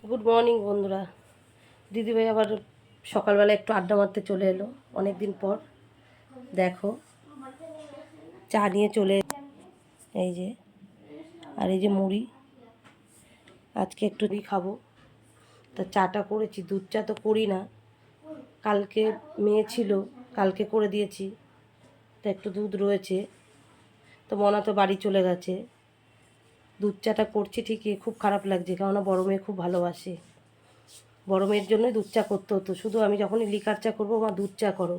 Good morning বন্ধুরা। দিদিভাই আবার সকালবেলা একটু আড্ডা মারতে চলে এলো অনেক দিন পর। দেখো চা নিয়ে চলে এই যে, আর এই যে মুড়ি, আজকে একটু খাবো। তা চাটা করেছি, দুধ চা তো করি না, কালকে মেয়ে ছিল কালকে করে দিয়েছি, তা একটু দুধ রয়েছে। তো মনা তো বাড়ি চলে গেছে, দুধ চাটা করছি ঠিকই, খুব খারাপ লাগছে কেননা বড় মেয়ে খুব ভালোবাসে। বড় মেয়ের জন্যই দুধ চা করতে হতো, শুধু আমি যখনই লিকার চা করবো আমার দুধ চা করো,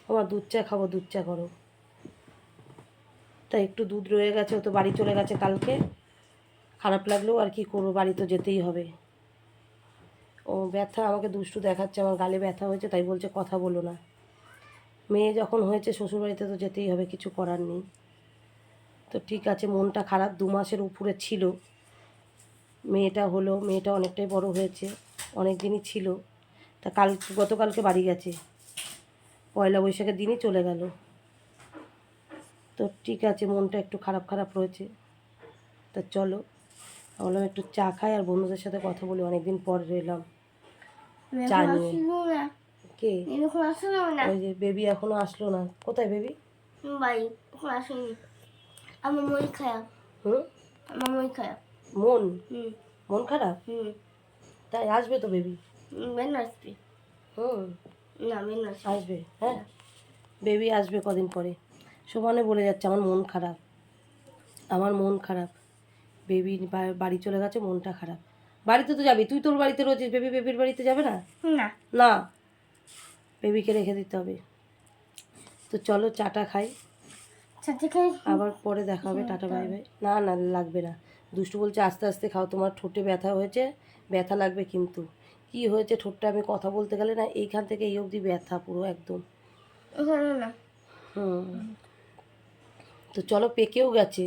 আমার দুধ চা খাবো, দুধ চা করো। তাই একটু দুধ রয়ে গেছে, ও তো বাড়ি চলে গেছে কালকে, খারাপ লাগলেও আর কি করবো, বাড়ি তো যেতেই হবে। ও ব্যথা আমাকে দুষ্টু দেখাচ্ছে, আমার গালে ব্যথা হয়েছে তাই বলছে কথা বলো না। মেয়ে যখন হয়েছে শ্বশুরবাড়িতে তো যেতেই হবে, কিছু করার নেই। তো ঠিক আছে, মনটা খারাপ, 2 মাসের উপরে ছিল মেয়েটা, হলো মেয়েটা অনেকটাই বড় হয়েছে, অনেক দিনই ছিল। তা গতকালকে বাড়ি গেছে, পয়লা বৈশাখের দিনই চলে গেল। তো ঠিক আছে, মনটা একটু খারাপ খারাপ রয়েছে। তা চলো, বললাম একটু চা খাই আর বন্ধুদের সাথে কথা বলি, অনেকদিন পর রইলাম চা নিয়ে। কে? ওই যে বেবি এখনো আসলো না। কোথায় বেবি? আমার মন খারাপ। আমার মন খারাপ। মন খারাপ? তাই আসবে তো বেবি? আসবে। আসবে, হ্যাঁ বেবি আসবে কদিন পরে। সমানে বলে যাচ্ছে আমার মন খারাপ, আমার মন খারাপ, বেবি বাড়ি চলে গেছে, মনটা খারাপ। বাড়িতে তো যাবি, তুই তোর বাড়িতে রয়েছিস, বেবি বেবির বাড়িতে যাবে না? না না, বেবিকে রেখে দিতে হবে। তো চলো চাটা খাই, আবার পরে দেখা হবে, টাটা বাই বাই। না না লাগবে না, দুষ্টু বলছে আস্তে আস্তে খাও, তোমার ঠোঁটে ব্যথা হয়েছে, ব্যথা লাগবে কিন্তু। কি হয়েছে ঠোঁটটা, আমি কথা বলতে গেলে না এইখান থেকে এই অবধি ব্যথা পুরো একদম। তো চলো, পেকেও গেছে।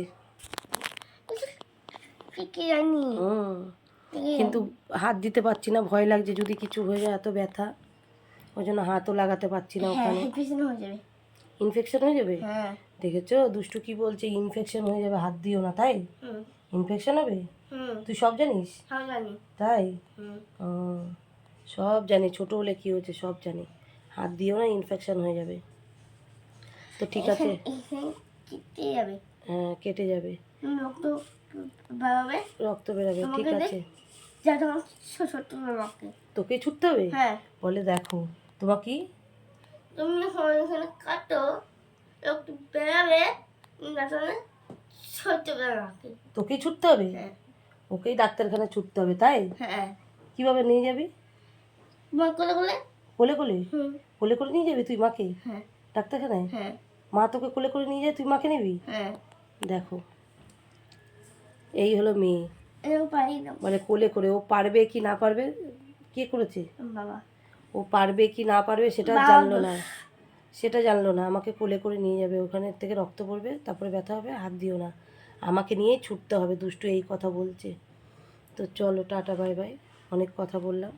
কিন্তু হাত দিতে পারছি না, ভয় লাগছে যদি কিছু হয়ে যায়, এত ব্যথা, ওই জন্য হাতও লাগাতে পারছি না ওখানে। ইনফেকশন হয়ে যাবে? দেখেছো দুষ্টু কি বলছে, ইনফেকশন হয়ে যাবে, হাত দিও না। তাই ইনফেকশন হবে? তুই সব জানিস? তাই সব জানি, ছোট হলে কি হয়েছে সব জানি। হাত দিও না, ইনফেকশন হয়ে যাবে। তো ঠিক আছে, হ্যাঁ কেটে যাবে, রক্ত বেরোবে, ঠিক আছে। তোকে ছুটতে হবে? বলে দেখো তোমার কি, তুমি কাটো, রক্ত বেরোবে, তোকেই ছুটতে হবে? ওকেই ডাক্তারখানা ছুটতে হবে, তাই? কিভাবে নিয়ে যাবি? কোলে কোলে কোলে করে নিয়ে যাবি তুই মাকে ডাক্তারখানায়? মা তোকে কোলে করে নিয়ে যায়, তুই মাকে নিবি? দেখো এই হলো মেয়ে, মানে কোলে করে। ও পারবে কি না পারবে, কে করেছে? বাবা। ও পারবে কি না পারবে সেটা জানলো না, সেটা জানলো না। আমাকে কোলে করে নিয়ে যাবে, ওখানের থেকে রক্ত পড়বে, তারপরে ব্যথা হবে, হাত দিও না, আমাকে নিয়েই ছুটতে হবে। দুষ্টু এই কথা বলছে। তো চলো টাটা বাই বাই, অনেক কথা বললাম।